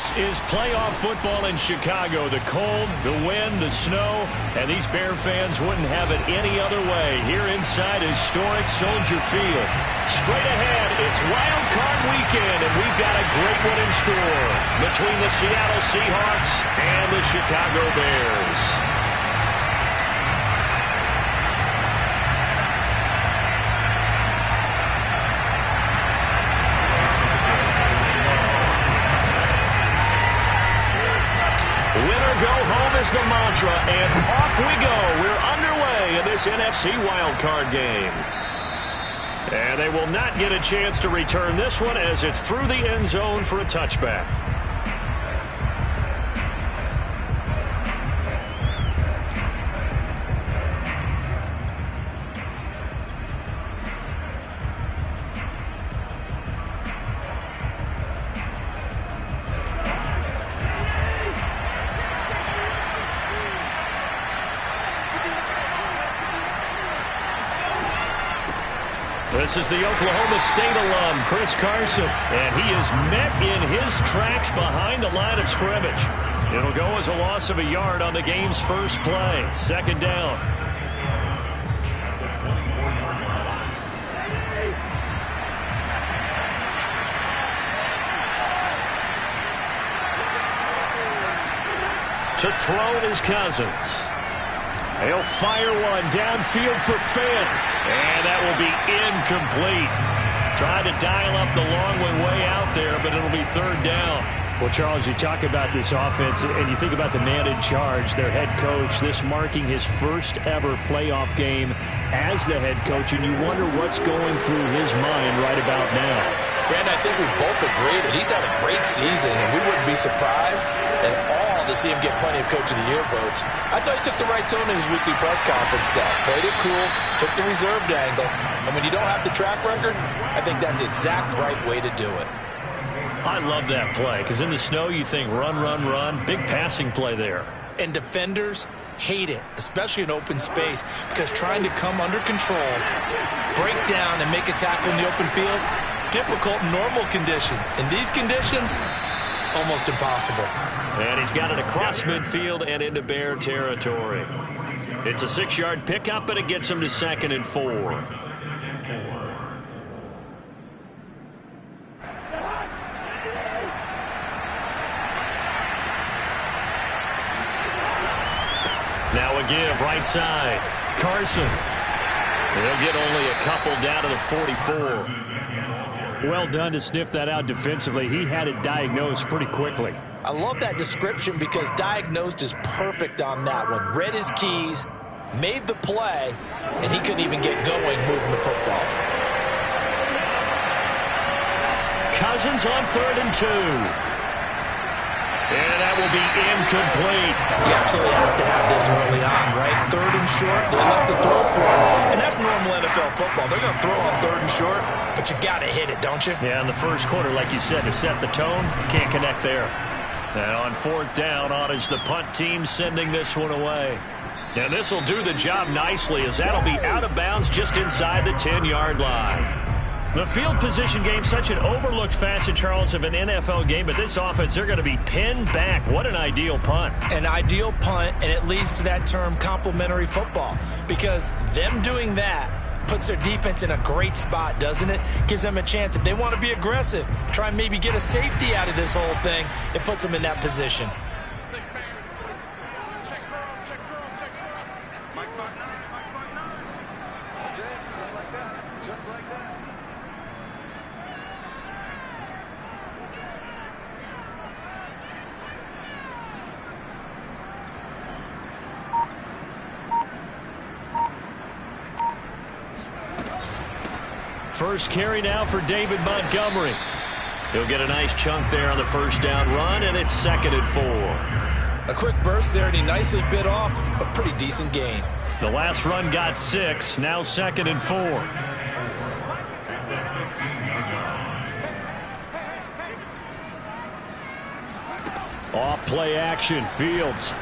This is playoff football in Chicago. The cold, the wind, the snow, and these Bear fans wouldn't have it any other way here inside historic Soldier Field. Straight ahead, it's Wild Card Weekend, and we've got a great one in store between the Seattle Seahawks and the Chicago Bears. Go home is the mantra, and off we go. We're underway in this NFC wildcard game. And they will not get a chance to return this one as it's through the end zone for a touchback. This is the Oklahoma State alum, Chris Carson, and he is met in his tracks behind the line of scrimmage. It'll go as a loss of a yard on the game's first play. Second down. To throw is Cousins. He'll fire one downfield for Finn. And that will be incomplete. Tried to dial up the long way out there, but it'll be third down. Well, Charles, you talk about this offense, and you think about the man in charge, their head coach, this marking his first ever playoff game as the head coach, and you wonder what's going through his mind right about now. Brandon, I think we both agree that he's had a great season, and we wouldn't be surprised at all to see him get plenty of Coach of the Year votes. I thought he took the right tone in his weekly press conference, though. Played it cool, took the reserved angle, and when you don't have the track record, I think that's the exact right way to do it. I love that play, because in the snow you think run, run, run. Big passing play there. And defenders hate it, especially in open space, because trying to come under control, break down, and make a tackle in the open field, difficult in normal conditions. In these conditions, almost impossible. And he's got it across midfield and into Bear territory. It's a 6-yard pickup, and it gets him to 2nd and 4. Now a give right side. Carson. He'll get only a couple down to the 44. Well done to sniff that out defensively. He had it diagnosed pretty quickly. I love that description because diagnosed is perfect on that one. Read his keys, made the play, and he couldn't even get going moving the football. Cousins on 3rd and 2. And that will be incomplete. You absolutely have to have this early on, right? 3rd and short, they love to throw for him. And that's normal NFL football. They're going to throw on 3rd and short, but you've got to hit it, don't you? Yeah, in the first quarter, like you said, to set the tone, can't connect there. And on 4th down, on is the punt team sending this one away. And this will do the job nicely, as that'll be out of bounds just inside the 10-yard line. The field position game, such an overlooked facet, Charles, of an NFL game, but this offense, they're going to be pinned back. What an ideal punt. An ideal punt, and it leads to that term complementary football, because them doing that puts their defense in a great spot, doesn't it? Gives them a chance. If they want to be aggressive, try and maybe get a safety out of this whole thing, it puts them in that position. First carry now for David Montgomery. He'll get a nice chunk there on the first down run, and it's 2nd and 4. A quick burst there, and he nicely bit off a pretty decent gain. The last run got 6, now 2nd and 4. Off play action, Fields.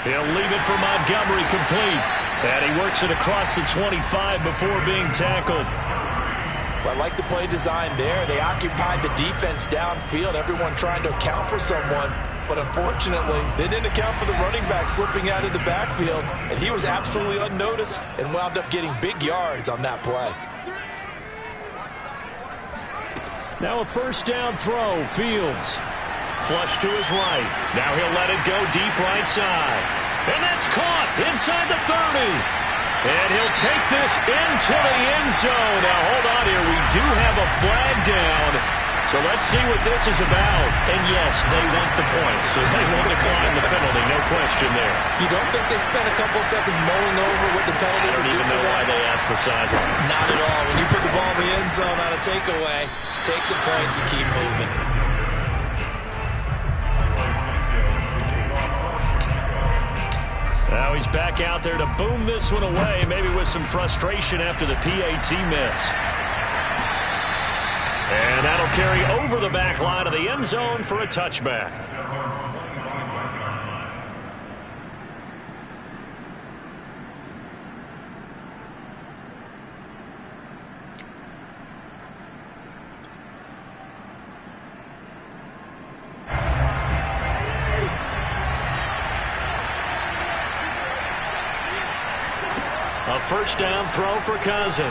He'll leave it for Montgomery complete. And he works it across the 25 before being tackled. Well, I like the play design there. They occupied the defense downfield, everyone trying to account for someone. But unfortunately, they didn't account for the running back slipping out of the backfield, and he was absolutely unnoticed and wound up getting big yards on that play. Now a first down throw, Fields. Flush to his right. Now he'll let it go deep right side. And that's caught inside the 30. And he'll take this into the end zone. Now hold on here. We do have a flag down. So let's see what this is about. And yes, they want the points, so they won't decline the penalty. No question there. You don't think they spent a couple seconds mulling over what the penalty I don't even know why they asked the sideline. Not at all. When you put the ball in the end zone on a takeaway, take the points and keep moving. Now he's back out there to boom this one away, maybe with some frustration after the PAT miss. And that'll carry over the back line of the end zone for a touchback. A first down throw for Cousins.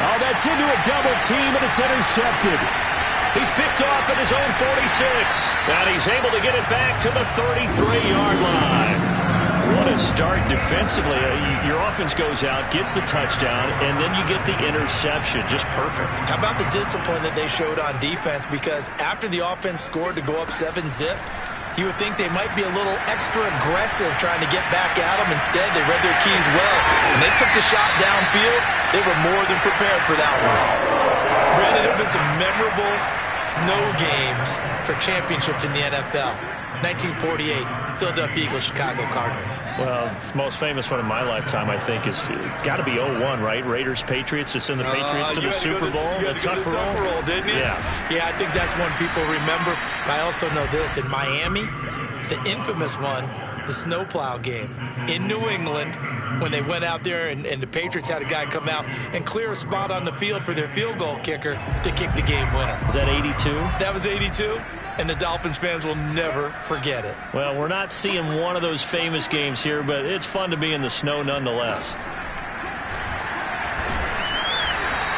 Oh, that's into a double team, and it's intercepted. He's picked off at his own 46. And he's able to get it back to the 33-yard line. What a start defensively. Your offense goes out, gets the touchdown, and then you get the interception. Just perfect. How about the discipline that they showed on defense? Because after the offense scored to go up 7-zip, you would think they might be a little extra aggressive trying to get back at them. Instead, they read their keys well. When they took the shot downfield, they were more than prepared for that one. Brandon, there have been some memorable snow games for championships in the NFL. 1948, Philadelphia Eagles, Chicago Cardinals. Well, the most famous one in my lifetime, I think, is got to be 01, right? Raiders, Patriots, to send the Patriots to the Super Bowl. You had to go to the Tucker Roll, didn't you? Yeah, I think that's one people remember. But I also know this. In Miami, the infamous one, the snowplow game in New England, when they went out there and the Patriots had a guy come out and clear a spot on the field for their field goal kicker to kick the game winner. Is that 82? That was 82. And the Dolphins fans will never forget it. Well, we're not seeing one of those famous games here, but it's fun to be in the snow nonetheless.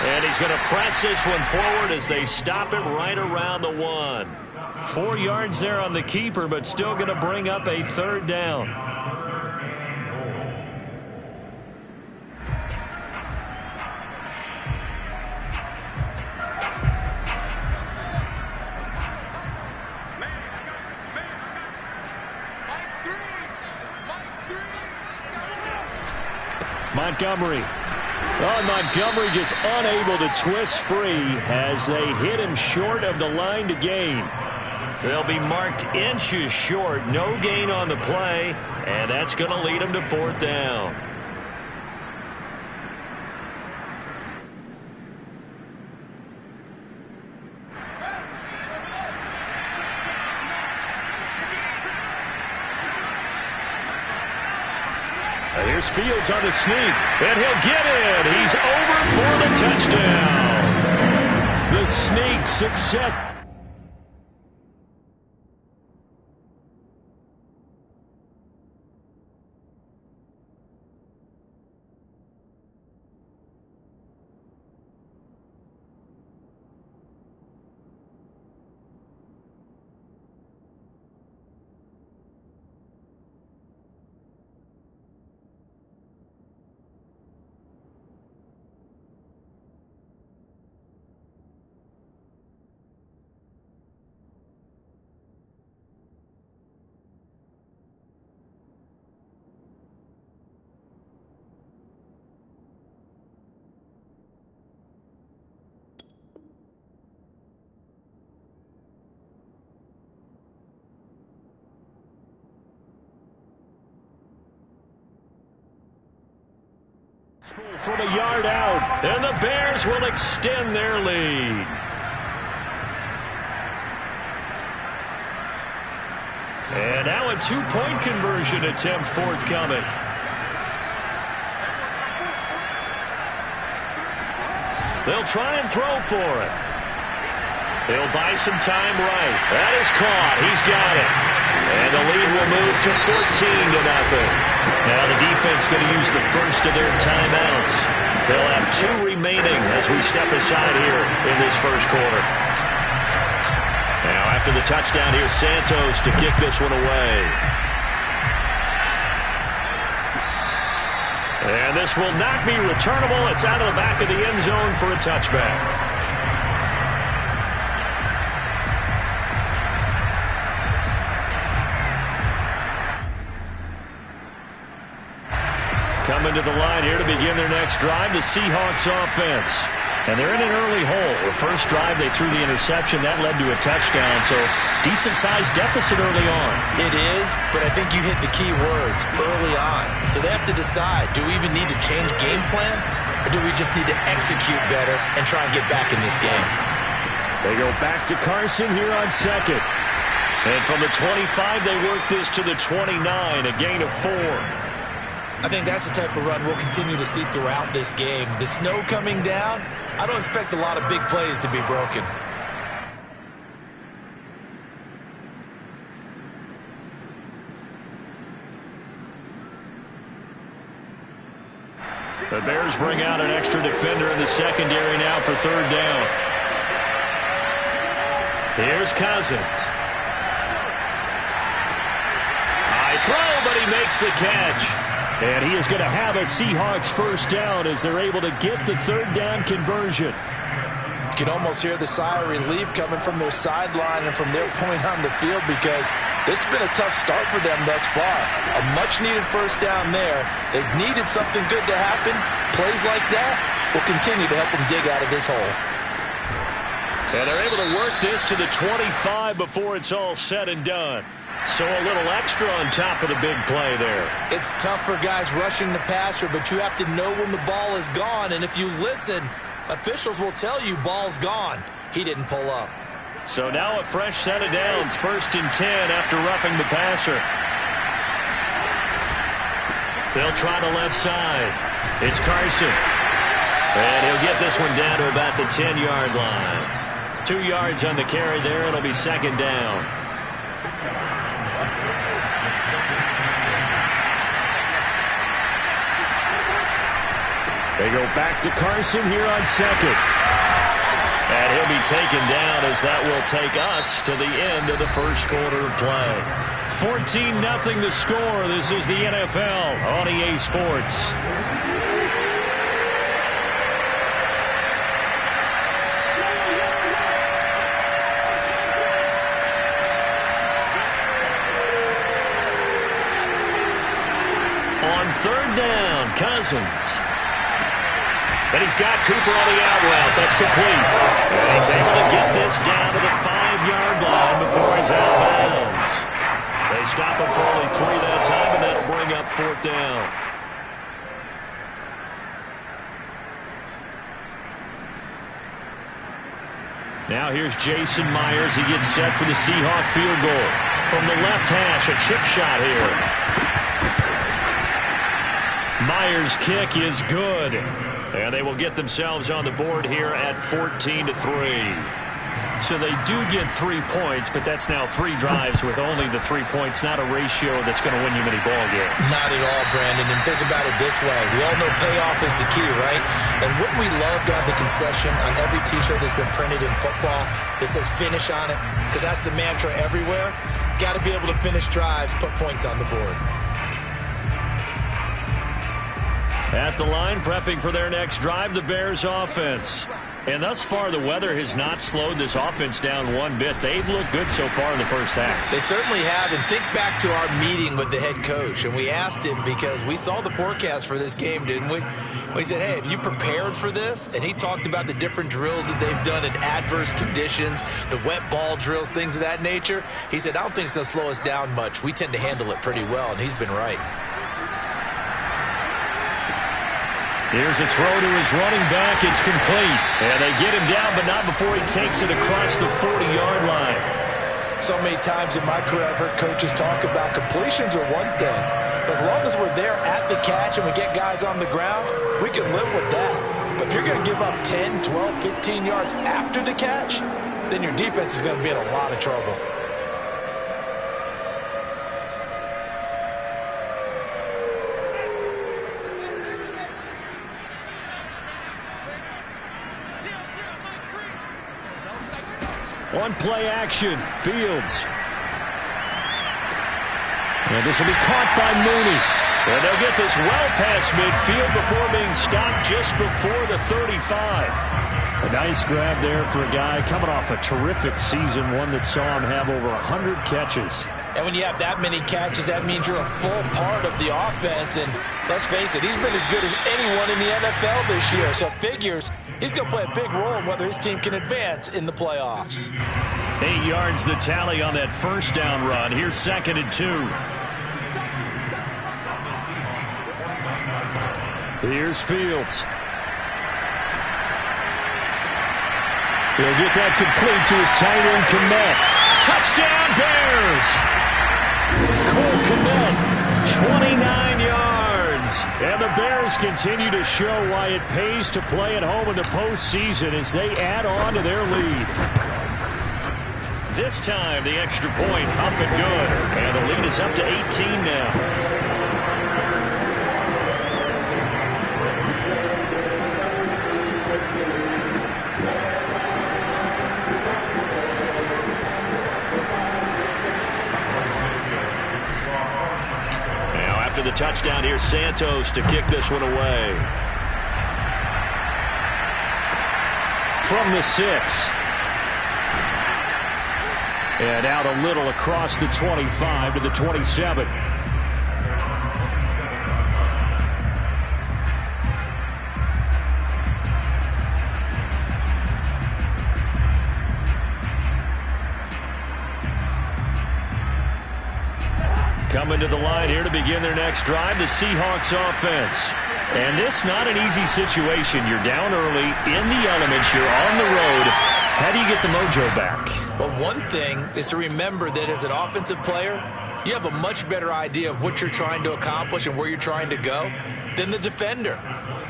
And he's going to press this one forward as they stop it right around the 1. 4 yards there on the keeper, but still going to bring up a third down. Montgomery. Oh, Montgomery just unable to twist free as they hit him short of the line to gain. They'll be marked inches short. No gain on the play, and that's going to lead them to fourth down. Here's Fields on the sneak, and he'll get in. He's over for the touchdown. The sneak success. From a yard out, and the Bears will extend their lead. And now a two-point conversion attempt forthcoming. They'll try and throw for it. He'll buy some time right. That is caught. He's got it. And the lead will move to 14-0. Now the defense going to use the first of their timeouts. They'll have 2 remaining as we step aside here in this first quarter. Now after the touchdown, here's Santos to kick this one away. And this will not be returnable. It's out of the back of the end zone for a touchback. Coming to the line here to begin their next drive, the Seahawks offense. And they're in an early hole. The first drive, they threw the interception. That led to a touchdown, so decent-sized deficit early on. It is, but I think you hit the key words, early on. So they have to decide, do we even need to change game plan, or do we just need to execute better and try and get back in this game? They go back to Carson here on second. And from the 25, they work this to the 29, a gain of 4. I think that's the type of run we'll continue to see throughout this game. The snow coming down, I don't expect a lot of big plays to be broken. The Bears bring out an extra defender in the secondary now for third down. Here's Cousins. High throw, but he makes the catch. And he is going to have a Seahawks first down as they're able to get the third down conversion. You can almost hear the sigh of relief coming from their sideline and from their point on the field because this has been a tough start for them thus far. A much-needed first down there. They've needed something good to happen. Plays like that will continue to help them dig out of this hole. And they're able to work this to the 25 before it's all said and done. So a little extra on top of the big play there. It's tough for guys rushing the passer, but you have to know when the ball is gone. And if you listen, officials will tell you ball's gone. He didn't pull up. So now a fresh set of downs, 1st and 10 after roughing the passer. They'll try the left side. It's Carson. And he'll get this one down to about the 10-yard line. 2 yards on the carry there. It'll be second down. They go back to Carson here on second. And he'll be taken down as that will take us to the end of the first quarter of play. 14-0 the score. This is the NFL on EA Sports. On third down, Cousins. And he's got Cooper on the out route. That's complete. And he's able to get this down to the 5-yard line before he's out of bounds. They stop him for only 3 that time, and that'll bring up 4th down. Now here's Jason Myers. He gets set for the Seahawk field goal. From the left hash, a chip shot here. Myers' kick is good. And they will get themselves on the board here at 14-3. So they do get 3 points, but that's now 3 drives with only the 3 points, not a ratio that's going to win you many ball games. Not at all, Brandon. And think about it this way. We all know payoff is the key, right? And wouldn't we love to have the concession on every T-shirt that's been printed in football that says finish on it? Because that's the mantra everywhere. Got to be able to finish drives, put points on the board. At the line, prepping for their next drive, the Bears offense. And thus far, the weather has not slowed this offense down one bit. They've looked good so far in the first half. They certainly have. And think back to our meeting with the head coach. And we asked him because we saw the forecast for this game, didn't we? We said, hey, have you prepared for this? And he talked about the different drills that they've done in adverse conditions, the wet ball drills, things of that nature. He said, I don't think it's going to slow us down much. We tend to handle it pretty well, and he's been right. Here's a throw to his running back. It's complete. And they get him down, but not before he takes it across the 40-yard line. So many times in my career, I've heard coaches talk about completions are one thing. But as long as we're there at the catch and we get guys on the ground, we can live with that. But if you're going to give up 10, 12, 15 yards after the catch, then your defense is going to be in a lot of trouble. One play action, Fields. And this will be caught by Mooney. And they'll get this well past midfield before being stopped just before the 35. A nice grab there for a guy coming off a terrific season, one that saw him have over 100 catches. And when you have that many catches, that means you're a full part of the offense. And let's face it, he's been as good as anyone in the NFL this year. So it figures he's going to play a big role in whether his team can advance in the playoffs. 8 yards the tally on that first down run. Here's 2nd and 2. Here's Fields. He'll get that complete to his tight end, Kmet. Touchdown, Bears! Cole Kmet, 29 yards. And the Bears continue to show why it pays to play at home in the postseason as they add on to their lead. This time, the extra point up and good. And the lead is up to 18 now. After the touchdown, here's Santos to kick this one away. From the 6. And out a little across the 25 to the 27. Coming to the line here to begin their next drive, the Seahawks offense. And this not an easy situation. You're down early, in the elements, you're on the road. How do you get the mojo back? Well, one thing is to remember that as an offensive player, you have a much better idea of what you're trying to accomplish and where you're trying to go than the defender.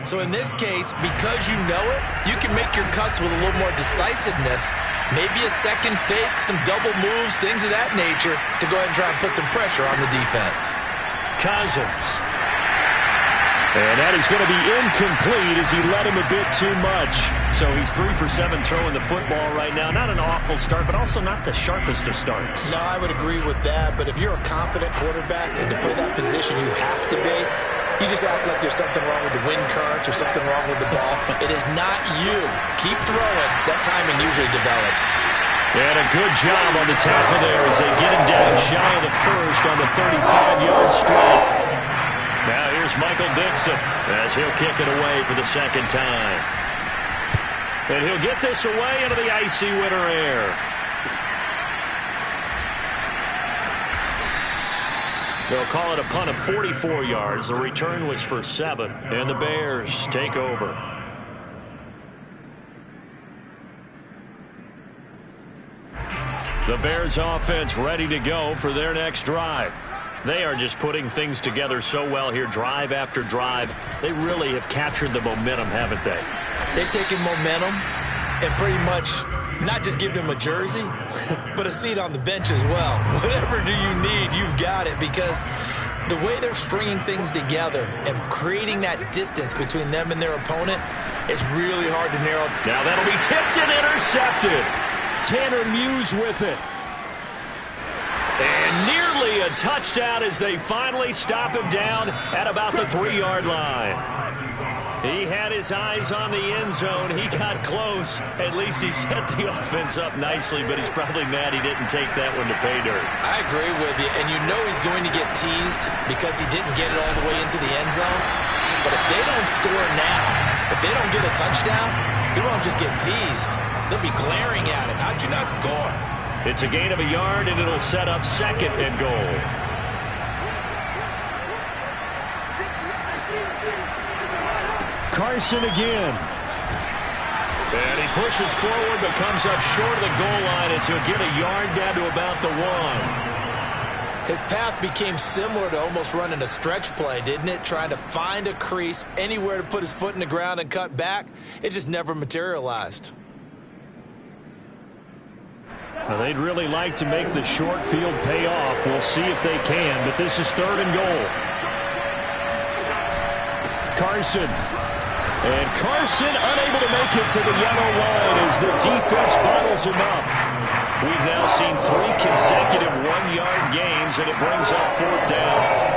So in this case, because you know it, you can make your cuts with a little more decisiveness. Maybe a second fake, some double moves, things of that nature to go ahead and try and put some pressure on the defense. Cousins. And that is going to be incomplete as he led him a bit too much. So he's 3 for 7 throwing the football right now. Not an awful start, but also not the sharpest of starts. No, I would agree with that. But if you're a confident quarterback and to play that position you have to be, you just act like there's something wrong with the wind currents or something wrong with the ball. It is not you. Keep throwing. That timing usually develops. And a good job on the tackle there as they get him down shy of the first on the 35-yard strike. Now here's Michael Dixon as he'll kick it away for the second time. And he'll get this away into the icy winter air. They'll call it a punt of 44 yards. The return was for 7. And the Bears take over. The Bears offense ready to go for their next drive. They are just putting things together so well here, drive after drive. They really have captured the momentum, haven't they? They've taken momentum and pretty much not just give him a jersey, but a seat on the bench as well. Whatever do you need, you've got it, because the way they're stringing things together and creating that distance between them and their opponent is really hard to narrow. Now that'll be tipped and intercepted. Tanner Muse with it. And nearly a touchdown as they finally stop him down at about the 3-yard line. He had his eyes on the end zone. He got close. At least he set the offense up nicely, but he's probably mad he didn't take that one to pay dirt. I agree with you, and you know he's going to get teased because he didn't get it all the way into the end zone. But if they don't score now, if they don't get a touchdown, he won't just get teased. They'll be glaring at him. How'd you not score? It's a gain of a yard, and it'll set up 2nd and goal. Carson again. And he pushes forward but comes up short of the goal line as he'll get a yard down to about the 1. His path became similar to almost running a stretch play, didn't it? Trying to find a crease, anywhere to put his foot in the ground and cut back. It just never materialized. Well, they'd really like to make the short field pay off. We'll see if they can, but this is 3rd and goal. Carson. And Carson unable to make it to the yellow line as the defense bottles him up. We've now seen 3 consecutive 1-yard gains, and it brings up 4th down.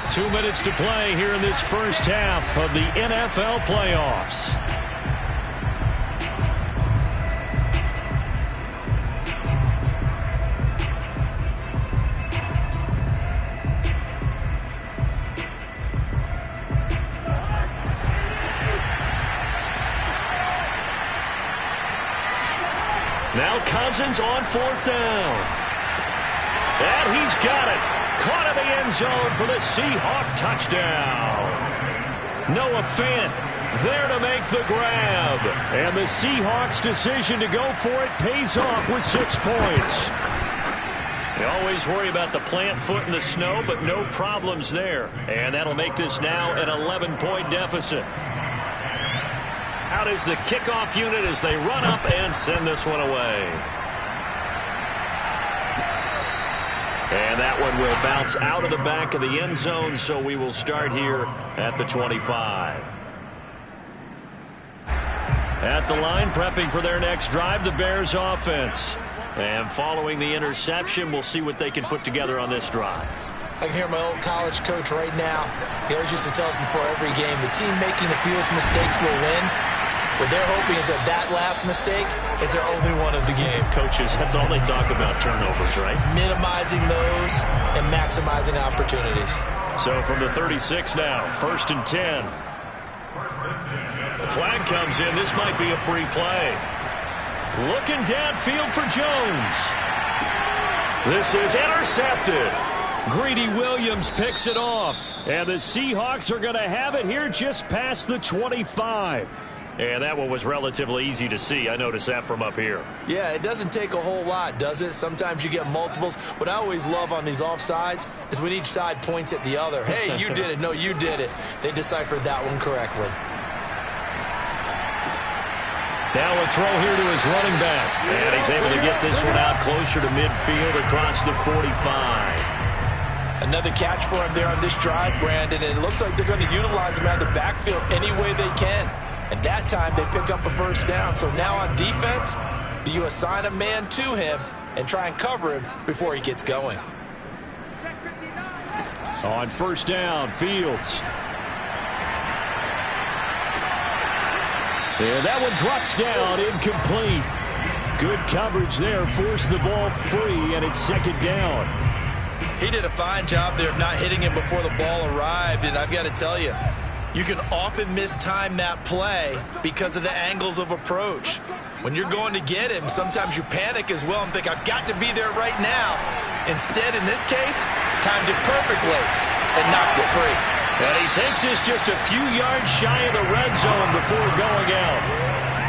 Two minutes to play here in this first half of the NFL playoffs. Now Cousins on 4th down. And he's got it. Caught in the end zone for the Seahawk touchdown. Noah Fant there to make the grab. And the Seahawks' decision to go for it pays off with 6 points. You always worry about the plant foot in the snow, but no problems there. And that'll make this now an 11-point deficit. Out is the kickoff unit as they run up and send this one away. And that one will bounce out of the back of the end zone, so we will start here at the 25. At the line, prepping for their next drive, the Bears offense. And following the interception, we'll see what they can put together on this drive. I can hear my old college coach right now. He always used to tell us before every game, the team making the fewest mistakes will win. What they're hoping is that last mistake is their only one of the game. Coaches, that's all they talk about, turnovers, right? Minimizing those and maximizing opportunities. So from the 36 now, 1st and 10. The flag comes in. This might be a free play. Looking downfield for Jones. This is intercepted. Greedy Williams picks it off. And the Seahawks are going to have it here just past the 25. And that one was relatively easy to see. I noticed that from up here. Yeah, it doesn't take a whole lot, does it? Sometimes you get multiples. What I always love on these offsides is when each side points at the other. Hey, you did it. No, you did it. They deciphered that one correctly. Now a throw here to his running back. And he's able to get this one out closer to midfield across the 45. Another catch for him there on this drive, Brandon. And it looks like they're going to utilize him out of the backfield any way they can. And that time they pick up a 1st down. So now on defense, do you assign a man to him and try and cover him before he gets going? On 1st down, Fields. And that one drops down, incomplete. Good coverage there, forced the ball free, and it's 2nd down. He did a fine job there of not hitting him before the ball arrived, and I've got to tell you, you can often mistime that play because of the angles of approach. When you're going to get him, sometimes you panic as well and think, I've got to be there right now. Instead, in this case, timed it perfectly and knocked it free. And he takes this just a few yards shy of the red zone before going out.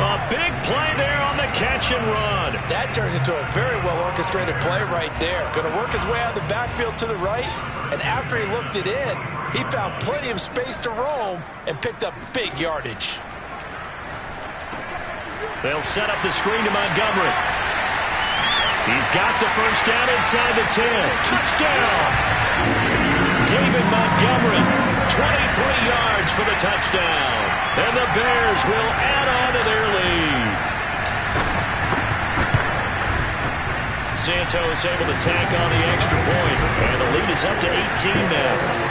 A big play there on the catch and run. That turns into a very well-orchestrated play right there. Going to work his way out of the backfield to the right, and after he looked it in, he found plenty of space to roam and picked up big yardage. They'll set up the screen to Montgomery. He's got the 1st down inside the 10. Touchdown! David Montgomery, 23 yards for the touchdown. And the Bears will add on to their lead. Santos able to tack on the extra point. And the lead is up to 18 now.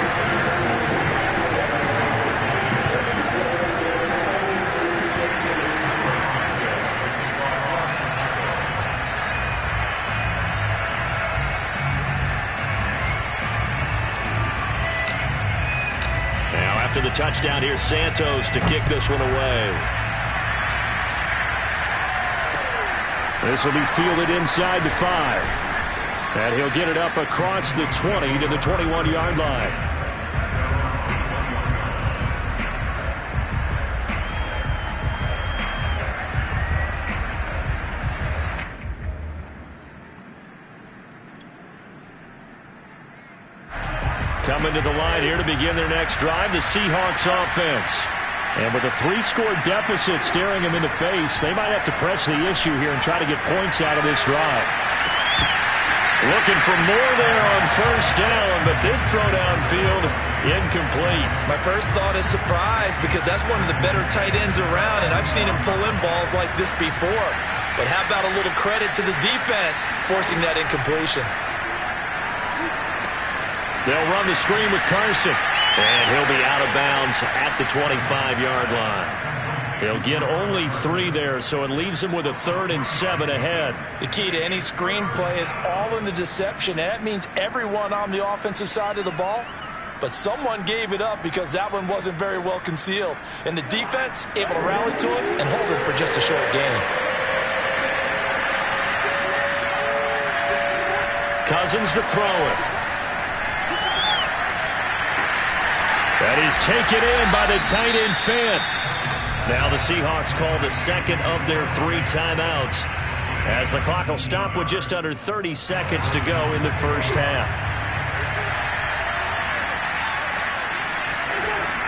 After the touchdown, here's Santos to kick this one away. This will be fielded inside the 5. And he'll get it up across the 20 to the 21-yard line. Coming to the line here to begin their next drive, the Seahawks offense. And with a 3-score deficit staring them in the face, they might have to press the issue here and try to get points out of this drive. Looking for more there on first down, but this throw downfield incomplete. My first thought is surprise, because that's one of the better tight ends around, and I've seen him pull in balls like this before. But how about a little credit to the defense forcing that incompletion? They'll run the screen with Carson, and he'll be out of bounds at the 25-yard line. They'll get only 3 there, so it leaves them with a 3rd and 7 ahead. The key to any screen play is all in the deception. And that means everyone on the offensive side of the ball, but someone gave it up because that one wasn't very well concealed. And the defense able to rally to it and hold it for just a short gain. Cousins to throw it. That is taken in by the tight end Fant. Now the Seahawks call the second of their 3 timeouts, as the clock will stop with just under 30 seconds to go in the first half.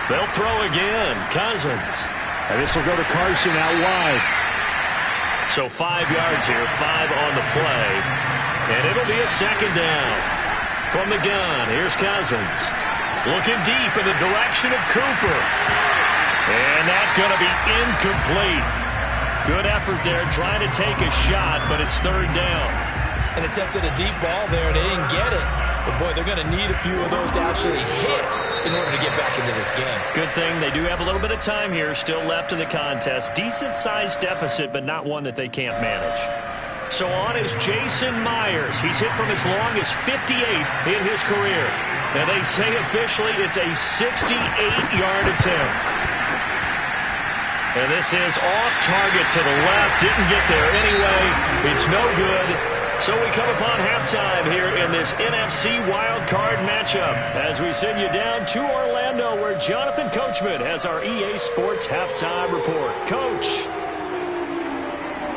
They'll throw again. Cousins. And this will go to Carson out wide. So 5 yards here, 5 on the play. And it'll be a second down. From the gun, here's Cousins. Looking deep in the direction of Cooper. And that's going to be incomplete. Good effort there trying to take a shot, but it's 3rd down. And attempted a deep ball there, and they didn't get it. But, boy, they're going to need a few of those to actually hit in order to get back into this game. Good thing they do have a little bit of time here still left in the contest. Decent-sized deficit, but not one that they can't manage. So on is Jason Myers. He's hit from as long as 58 in his career. And they say officially it's a 68-yard attempt. And this is off target to the left. Didn't get there anyway. It's no good. So we come upon halftime here in this NFC wildcard matchup as we send you down to Orlando, where Jonathan Coachman has our EA Sports halftime report. Coach.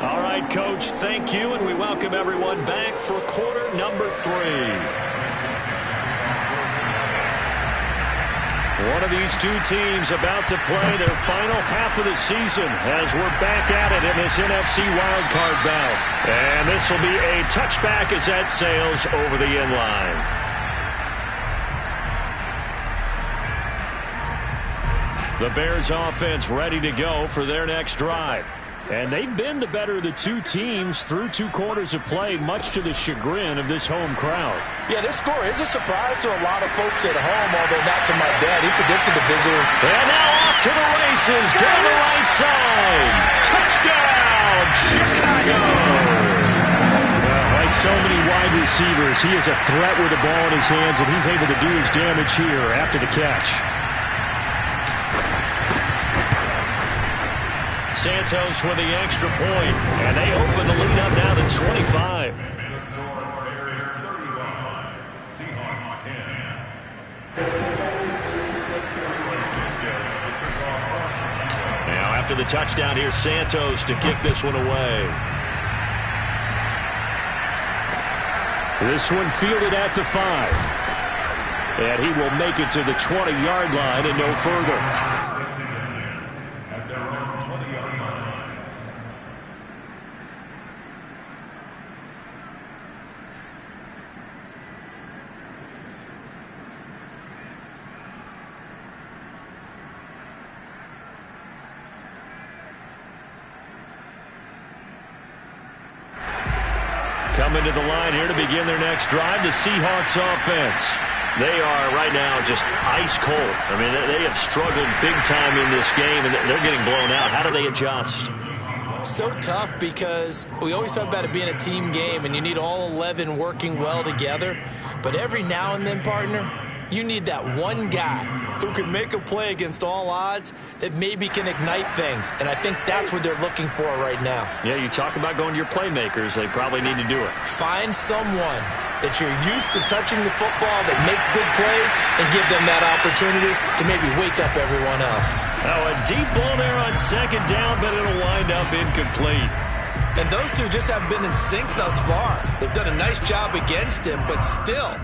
All right, Coach, thank you, and we welcome everyone back for quarter number 3. One of these two teams about to play their final half of the season as we're back at it in this NFC wildcard bout. And this will be a touchback as that sails over the inline. The Bears offense ready to go for their next drive. And they've been the better of the 2 teams through 2 quarters of play, much to the chagrin of this home crowd. Yeah, this score is a surprise to a lot of folks at home, although not to my dad. He predicted the visitor. And now off to the races down the right side. Touchdown, Chicago! Like so many wide receivers, he is a threat with the ball in his hands, and he's able to do his damage here after the catch. Santos with the extra point, and they open the lead up now to 25. Now after the touchdown, here's Santos to kick this one away. This one fielded at the 5. And he will make it to the 20-yard line and no further. Coming to the line here to begin their next drive, the Seahawks offense. They are right now just ice cold. I mean, they have struggled big time in this game, and they're getting blown out. How do they adjust? So tough, because we always talk about it being a team game, and you need all 11 working well together. But every now and then, partner, you need that one guy who can make a play against all odds that maybe can ignite things. And I think that's what they're looking for right now. Yeah, you talk about going to your playmakers. They probably need to do it. Find someone that you're used to touching the football that makes big plays and give them that opportunity to maybe wake up everyone else. Oh, a deep ball there on second down, but it'll wind up incomplete. And those two just haven't been in sync thus far. They've done a nice job against him, but still,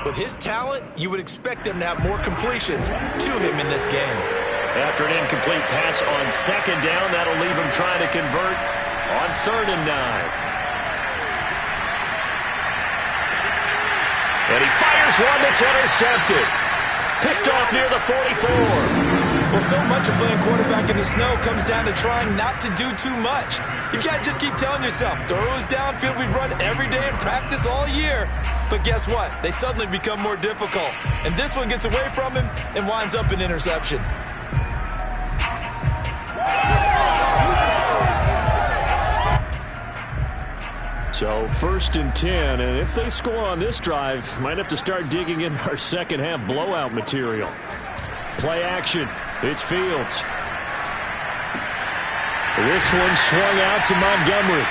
With his talent, you would expect them to have more completions to him in this game. After an incomplete pass on second down, that'll leave him trying to convert on 3rd and 9. And he fires one that's intercepted. Picked off near the 44. Well, so much of playing quarterback in the snow comes down to trying not to do too much. You can't just keep telling yourself, throws downfield we've run every day in practice all year. But guess what? They suddenly become more difficult. And this one gets away from him and winds up an interception. So 1st and 10, and if they score on this drive, might have to start digging in our second half blowout material. Play action. It's Fields. This one swung out to Montgomery.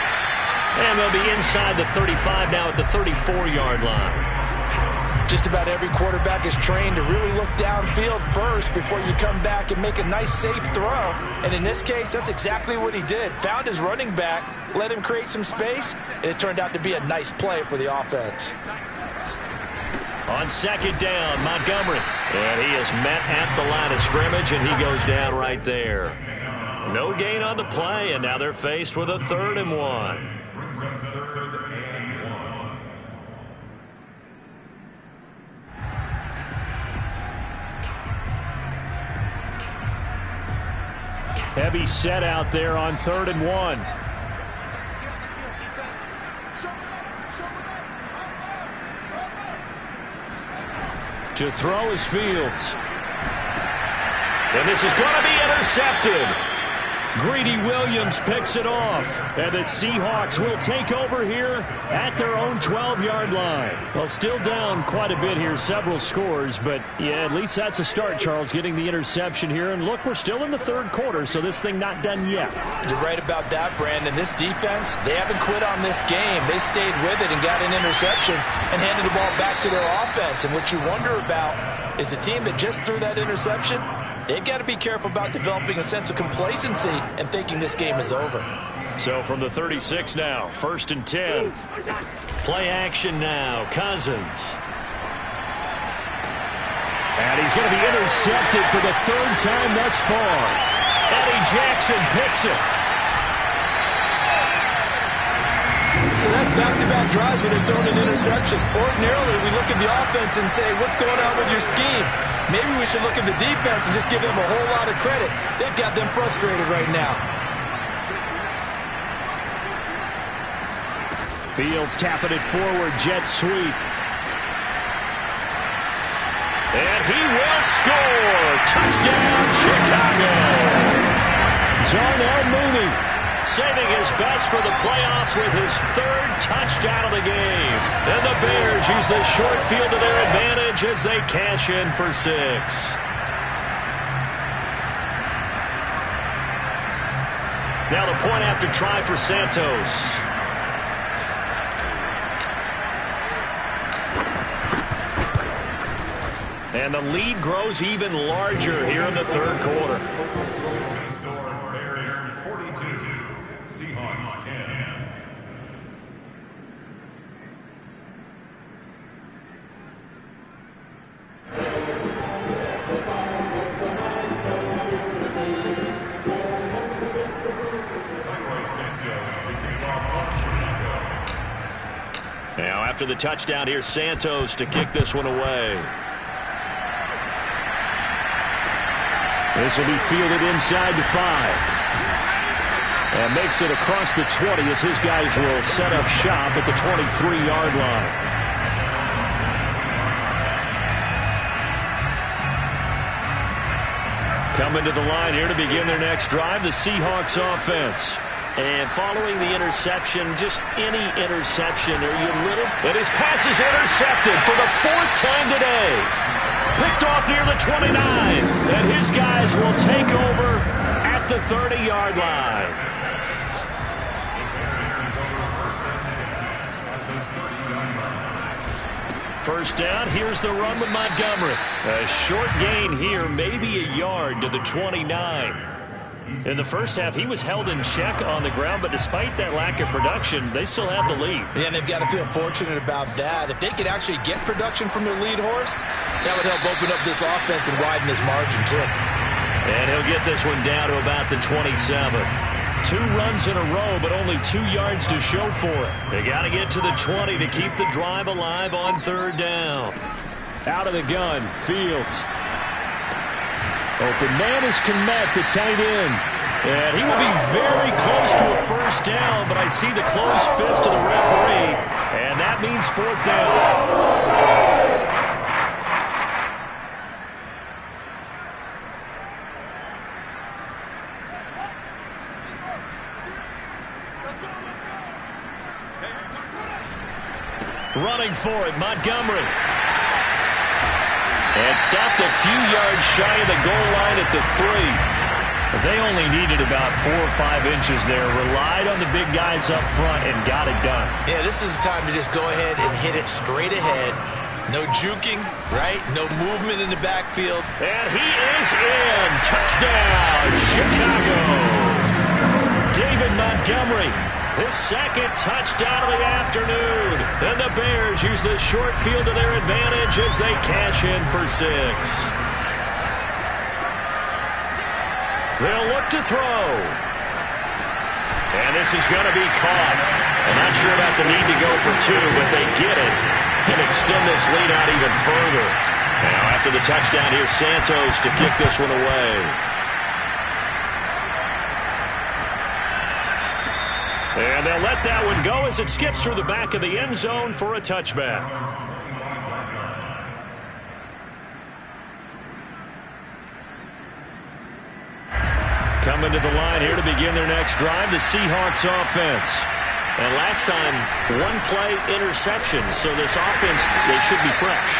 And they'll be inside the 35 now at the 34-yard line. Just about every quarterback is trained to really look downfield first before you come back and make a nice, safe throw. And in this case, that's exactly what he did. Found his running back, let him create some space, and it turned out to be a nice play for the offense. On 2nd down, Montgomery. And he is met at the line of scrimmage, and he goes down right there. No gain on the play, and now they're faced with a 3rd and 1. Heavy set out there on 3rd and 1. To throw is Fields. And this is going to be intercepted. Greedy Williams picks it off. And the Seahawks will take over here at their own 12-yard line. Well, still down quite a bit here, several scores. But, yeah, at least that's a start, Charles, getting the interception here. And, look, we're still in the 3rd quarter, so this thing not done yet. You're right about that, Brandon. This defense, they haven't quit on this game. They stayed with it and got an interception and handed the ball back to their offense. And what you wonder about is the team that just threw that interception, they've got to be careful about developing a sense of complacency and thinking this game is over. So from the 36 now, 1st and 10. Play action now, Cousins. And he's going to be intercepted for the 3rd time thus far. Eddie Jackson picks it. So that's back-to-back drives where they've thrown an interception. Ordinarily, we look at the offense and say, what's going on with your scheme? Maybe we should look at the defense and just give them a whole lot of credit. They've got them frustrated right now. Fields tapping it forward, jet sweep. And he will score. Touchdown, Chicago. Darnell Mooney saving his best for the playoffs with his 3rd touchdown of the game. And the Bears use the short field to their advantage as they cash in for 6. Now the point after try for Santos. And the lead grows even larger here in the 3rd quarter. Bears 42, Seahawks 10. Now after the touchdown, here's Santos to kick this one away. This will be fielded inside the 5. And makes it across the 20 as his guys will set up shop at the 23-yard line. Coming to the line here to begin their next drive, the Seahawks offense. And following the interception, just any interception, are you a little... And his pass is intercepted for the 4th time today. Picked off near the 29. And his guys will take over at the 30-yard line. First down, here's the run with Montgomery. A short gain here, maybe a yard to the 29. In the first half, he was held in check on the ground, but despite that lack of production, they still have the lead. Yeah, and they've got to feel fortunate about that. If they could actually get production from their lead horse, that would help open up this offense and widen this margin, too. And he'll get this one down to about the 27. 2 runs in a row, but only 2 yards to show for it. They got to get to the 20 to keep the drive alive on 3rd down. Out of the gun, Fields. Open man is Kmet, the tight end. And he will be very close to a 1st down, but I see the closed fist of the referee, and that means 4th down. Running for it, Montgomery. And stopped a few yards shy of the goal line at the 3. They only needed about 4 or 5 inches there. Relied on the big guys up front and got it done. Yeah, this is the time to just go ahead and hit it straight ahead. No juking, right? No movement in the backfield. And he is in. Touchdown, Chicago. David Montgomery. His 2nd touchdown of the afternoon. And the Bears use this short field to their advantage as they cash in for 6. They'll look to throw. And this is going to be caught. I'm not sure about the need to go for 2, but they get it and extend this lead out even further. Now after the touchdown, here's Santos to kick this one away. And they'll let that one go as it skips through the back of the end zone for a touchback. Coming to the line here to begin their next drive, the Seahawks offense. And last time, 1-play interception, so this offense, they should be fresh.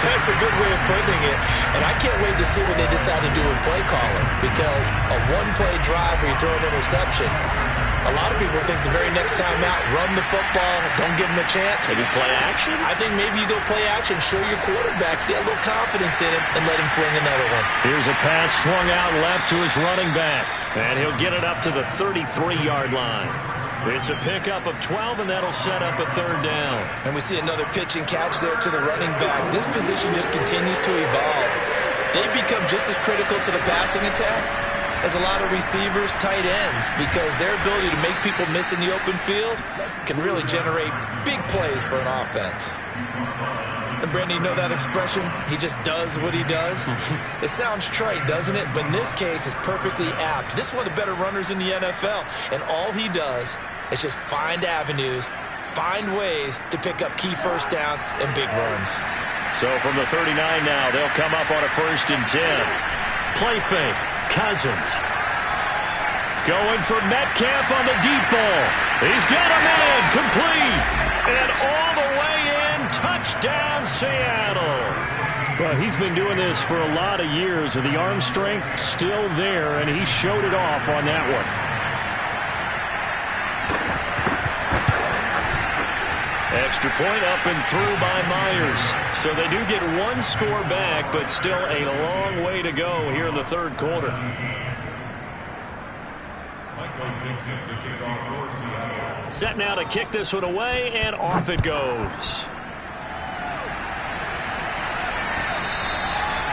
That's a good way of putting it. And I can't wait to see what they decide to do with play calling, because a 1-play drive where you throw an interception, a lot of people think the very next time out, run the football, don't give him a chance. Maybe play action? I think maybe you go play action, show your quarterback, get a little confidence in him, and let him fling another one. Here's a pass swung out left to his running back. And he'll get it up to the 33-yard line. It's a pickup of 12, and that'll set up a 3rd down. And we see another pitch and catch there to the running back. This position just continues to evolve. They become just as critical to the passing attack as a lot of receivers, tight ends, because their ability to make people miss in the open field can really generate big plays for an offense. And Brandon, you know that expression? He just does what he does? It sounds trite, doesn't it? But in this case, it's perfectly apt. This is one of the better runners in the NFL, and all he does is just find avenues, find ways to pick up key 1st downs and big runs. So from the 39 now, they'll come up on a 1st and 10. Play fake. Cousins. Going for Metcalf on the deep ball. He's got a man. Complete. And all the way in. Touchdown, Seattle. Well, he's been doing this for a lot of years, and the arm strength still there, and he showed it off on that one. Extra point up and through by Myers. So they do get 1 score back, but still a long way to go here in the 3rd quarter. Set now to kick this one away, and off it goes.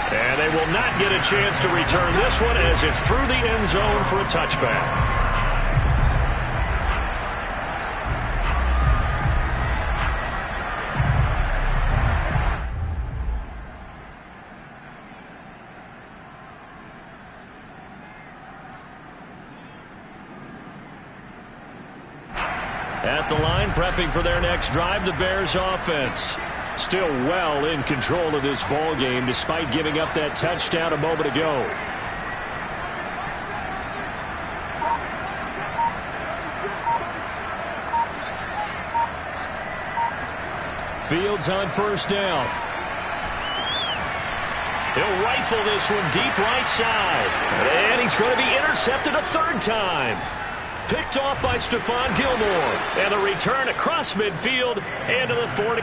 And they will not get a chance to return this one as it's through the end zone for a touchback. At the line, prepping for their next drive, the Bears offense. Still well in control of this ball game, despite giving up that touchdown a moment ago. Fields on 1st down. He'll rifle this one deep right side. And he's going to be intercepted a 3rd time. Picked off by Stephon Gilmore. And the return across midfield and to the 40.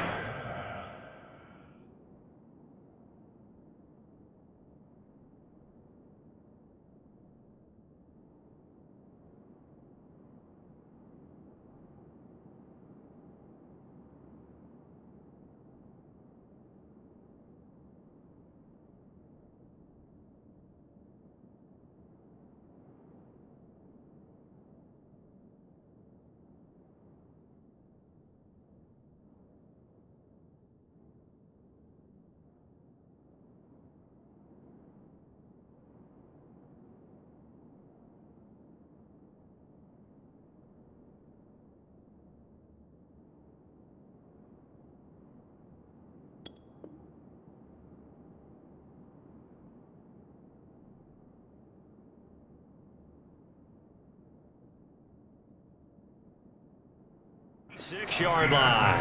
6-yard line.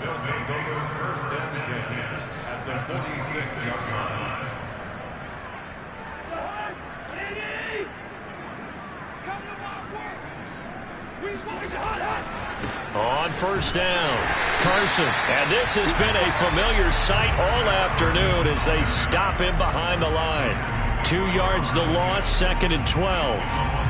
They'll take over first and 10 at the 46-yard line. On first down, Carson. And this has been a familiar sight all afternoon as they stop him behind the line. 2 yards the loss, 2nd and 12.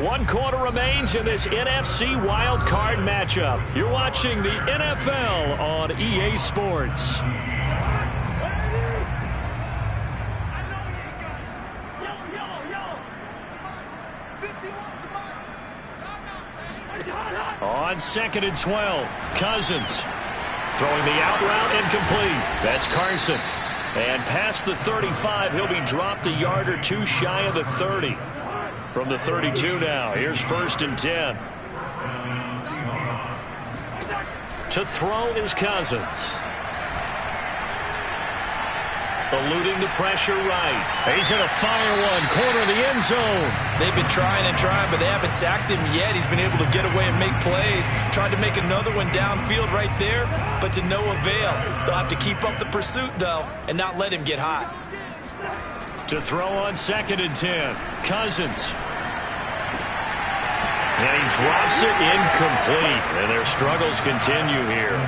One quarter remains in this NFC Wild Card matchup. You're watching the NFL on EA Sports. On 2nd and 12, Cousins throwing the out route incomplete. That's Carson. And past the 35, he'll be dropped a yard or two shy of the 30. From the 32 now, here's 1st and 10. To throw is Cousins. Eluding the pressure right. He's going to fire one, corner of the end zone. They've been trying and trying, but they haven't sacked him yet. He's been able to get away and make plays. Tried to make another one downfield right there, but to no avail. They'll have to keep up the pursuit, though, and not let him get hot. To throw on 2nd and 10, Cousins. And he drops it incomplete. And their struggles continue here.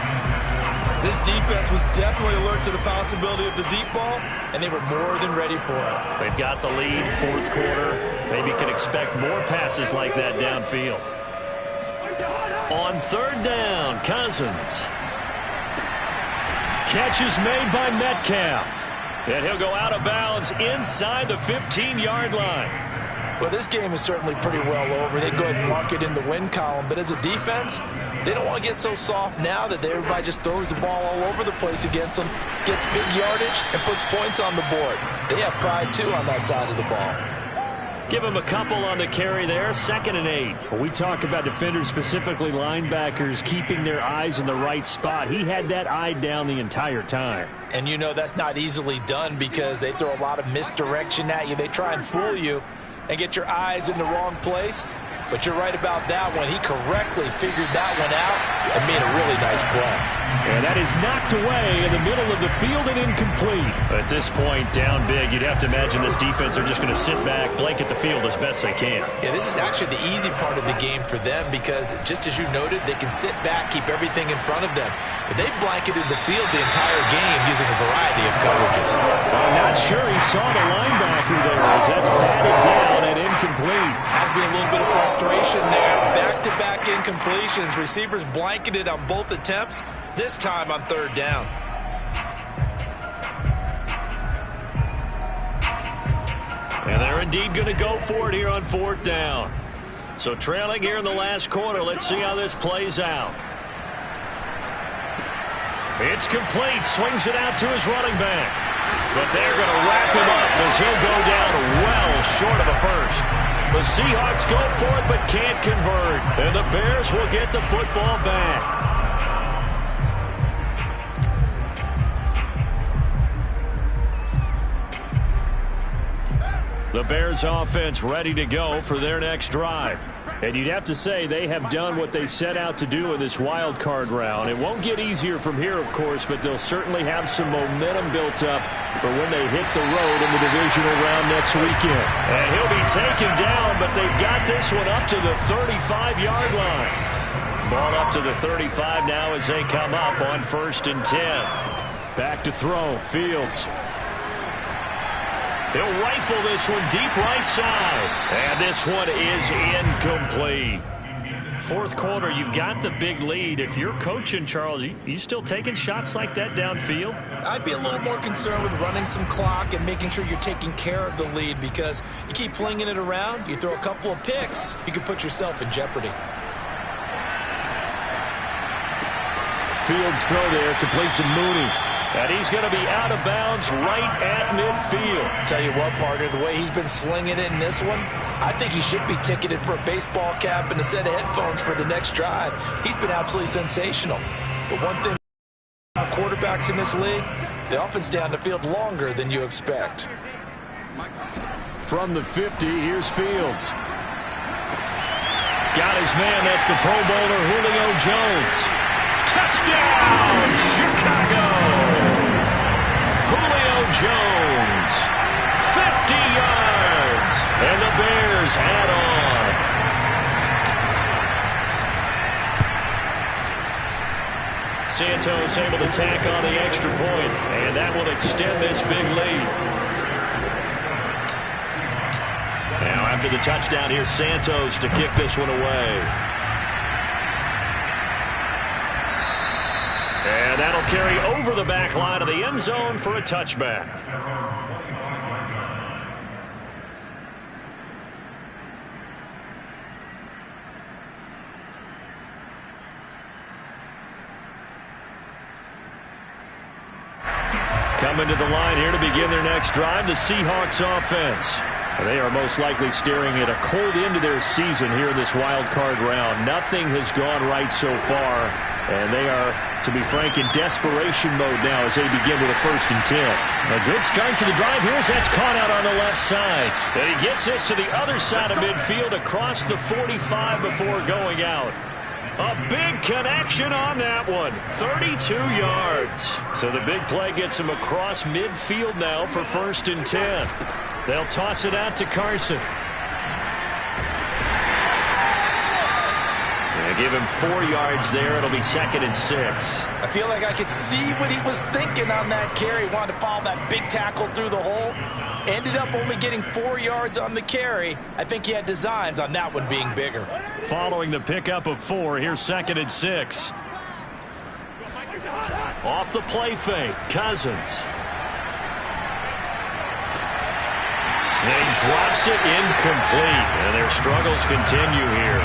This defense was definitely alert to the possibility of the deep ball, and they were more than ready for it. They've got the lead, 4th quarter. Maybe can expect more passes like that downfield. On 3rd down, Cousins. Catch is made by Metcalf. And he'll go out of bounds inside the 15-yard line. Well, this game is certainly pretty well over. They'd go ahead and mark it in the win column. But as a defense, they don't want to get so soft now that everybody just throws the ball all over the place against them, gets big yardage, and puts points on the board. They have pride, too, on that side of the ball. Give him a couple on the carry there, 2nd and 8. Well, we talk about defenders, specifically linebackers, keeping their eyes in the right spot. He had that eye down the entire time. And you know that's not easily done because they throw a lot of misdirection at you. They try and fool you and get your eyes in the wrong place. But you're right about that one. He correctly figured that one out and made a really nice play. And that is knocked away in the middle of the field and incomplete. At this point, down big, you'd have to imagine this defense are just going to sit back, blanket the field as best they can. Yeah, this is actually the easy part of the game for them because, just as you noted, they can sit back, keep everything in front of them. But they've blanketed the field the entire game using a variety of coverages. I'm not sure he saw the linebacker there as that's batted down and incomplete. Has been a little bit of frustration there. Back-to-back incompletions. Receivers blanketed on both attempts, this time on 3rd down. And they're indeed going to go for it here on 4th down. So trailing here in the last quarter. Let's see how this plays out. It's complete. Swings it out to his running back. But they're going to wrap him up as he'll go down well short of a first. The Seahawks go for it but can't convert. And the Bears will get the football back. The Bears offense ready to go for their next drive. And you'd have to say they have done what they set out to do in this wild card round. It won't get easier from here, of course, but they'll certainly have some momentum built up for when they hit the road in the divisional round next weekend. And he'll be taken down, but they've got this one up to the 35-yard line. Ball up to the 35 now as they come up on 1st and 10. Back to throw, Fields. He'll rifle this one deep right side. And this one is incomplete. 4th quarter, you've got the big lead. If you're coaching, Charles, you still taking shots like that downfield? I'd be a little more concerned with running some clock and making sure you're taking care of the lead because you keep flinging it around, you throw a couple of picks, you can put yourself in jeopardy. Fields throw there, complete to Mooney. And he's going to be out of bounds right at midfield. Tell you what, partner, the way he's been slinging it in this one, I think he should be ticketed for a baseball cap and a set of headphones for the next drive. He's been absolutely sensational. But one thing about quarterback quarterbacks in this league, they often stay on the field longer than you expect. From the 50, here's Fields. Got his man. That's the Pro Bowler Julio Jones. Touchdown, Chicago! Julio Jones, 50 yards, and the Bears add on. Santos able to tack on the extra point, and that will extend this big lead. Now after the touchdown, here's Santos to kick this one away. And that'll carry over the back line of the end zone for a touchback. Coming to the line here to begin their next drive, the Seahawks offense. They are most likely staring at a cold end to their season here in this wild card round. Nothing has gone right so far, and they are, to be frank, in desperation mode now as they begin with a 1st and 10. A good start to the drive here as that's caught out on the left side. And he gets this to the other side of midfield across the 45 before going out. A big connection on that one. 32 yards. So the big play gets him across midfield now for 1st and 10. They'll toss it out to Carson. They give him 4 yards there. It'll be 2nd and 6. I feel like I could see what he was thinking on that carry. Wanted to follow that big tackle through the hole. Ended up only getting 4 yards on the carry. I think he had designs on that one being bigger. Following the pickup of 4, here's 2nd and 6. Off the play fake, Cousins. And he drops it incomplete. And their struggles continue here.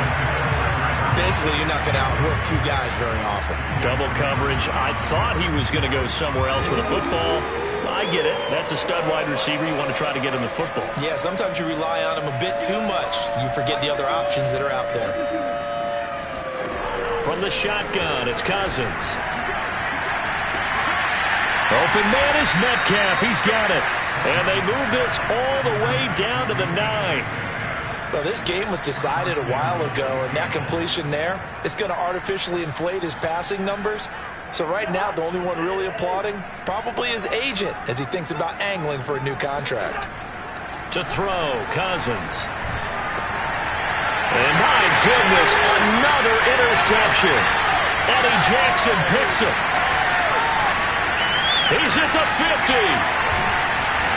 Basically, you're not going to outwork 2 guys very often. Double coverage. I thought he was going to go somewhere else with a football. I get it. That's a stud wide receiver. You want to try to get him the football. Yeah, sometimes you rely on him a bit too much. You forget the other options that are out there. From the shotgun, it's Cousins. Open man is Metcalf. He's got it. And they move this all the way down to the 9. Well, this game was decided a while ago, and that completion there is going to artificially inflate his passing numbers. So right now, the only one really applauding probably his agent as he thinks about angling for a new contract. To throw, Cousins. And my goodness, another interception. Eddie Jackson picks him. He's at the 50.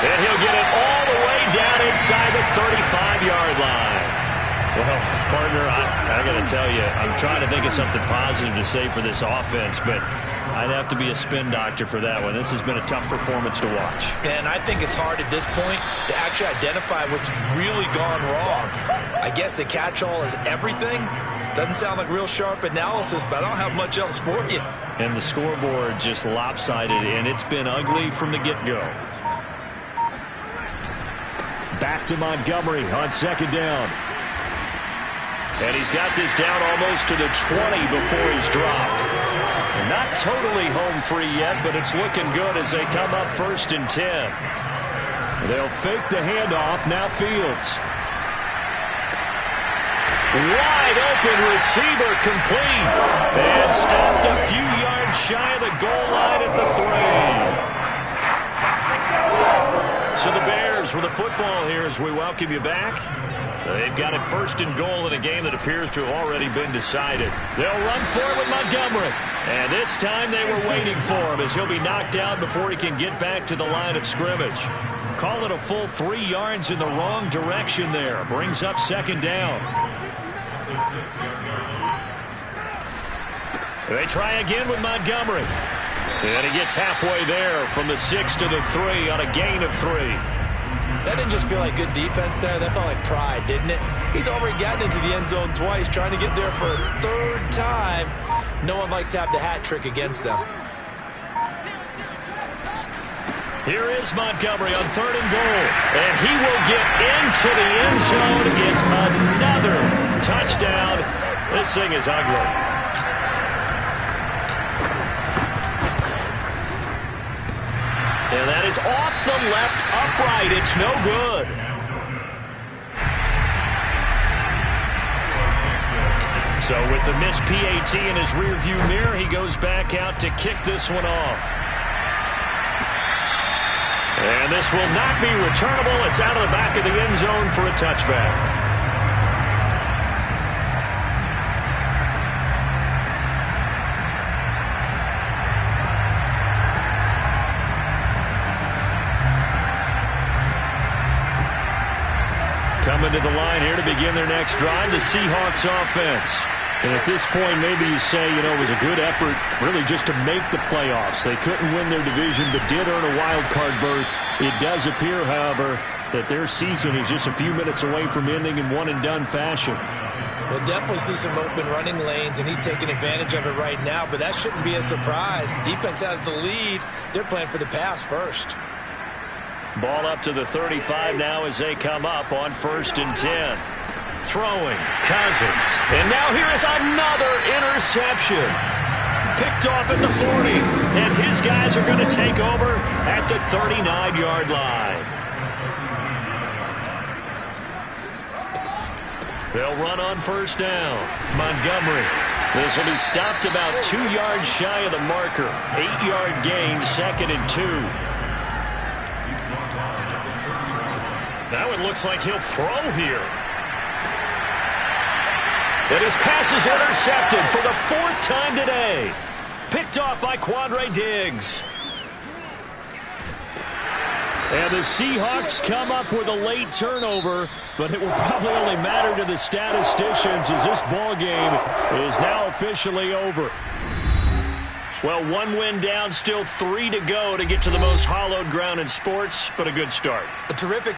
And he'll get it all the way down inside the 35-yard line. Well, partner, I got to tell you, I'm trying to think of something positive to say for this offense, but I'd have to be a spin doctor for that one. This has been a tough performance to watch. And I think it's hard at this point to actually identify what's really gone wrong. I guess the catch-all is everything. Doesn't sound like real sharp analysis, but I don't have much else for you. And the scoreboard just lopsided, and it's been ugly from the get-go. Back to Montgomery on 2nd down. And he's got this down almost to the 20 before he's dropped. Not totally home free yet, but it's looking good as they come up 1st and 10. They'll fake the handoff. Now Fields. Wide open receiver complete. And stopped a few yards shy of the goal line at the 3. So the Bears with the football here as we welcome you back. They've got it 1st and goal in a game that appears to have already been decided. They'll run for it with Montgomery. And this time they were waiting for him as he'll be knocked down before he can get back to the line of scrimmage. Call it a full 3 yards in the wrong direction there. Brings up 2nd down. They try again with Montgomery. And he gets halfway there from the 6 to the 3 on a gain of 3. That didn't just feel like good defense there. That felt like pride, didn't it? He's already gotten into the end zone twice, trying to get there for a 3rd time. No one likes to have the hat trick against them. Here is Montgomery on 3rd and goal. And he will get into the end zone. It's another touchdown. This thing is ugly. And that is off the left upright. It's no good. So with the missed PAT in his rearview mirror, he goes back out to kick this one off. And this will not be returnable. It's out of the back of the end zone for a touchback. Coming to the line here to begin their next drive, the Seahawks offense. And at this point, maybe you say, it was a good effort really just to make the playoffs. They couldn't win their division, but did earn a wild card berth. It does appear, however, that their season is just a few minutes away from ending in one-and-done fashion. We'll definitely see some open running lanes, and he's taking advantage of it right now, but that shouldn't be a surprise. Defense has the lead. They're playing for the pass first. Ball up to the 35 now as they come up on 1st and 10. Throwing, Cousins. And now here is another interception. Picked off at the 40. And his guys are going to take over at the 39-yard line. They'll run on 1st down. Montgomery. This will be stopped about 2 yards shy of the marker. 8-yard gain, 2nd and 2. Now it looks like he'll throw here. And his pass is intercepted for the 4th time today. Picked off by Quandre Diggs. And the Seahawks come up with a late turnover, but it will probably only matter to the statisticians as this ball game is now officially over. Well, 1 win down, still 3 to go to get to the most hallowed ground in sports, but a good start. A terrific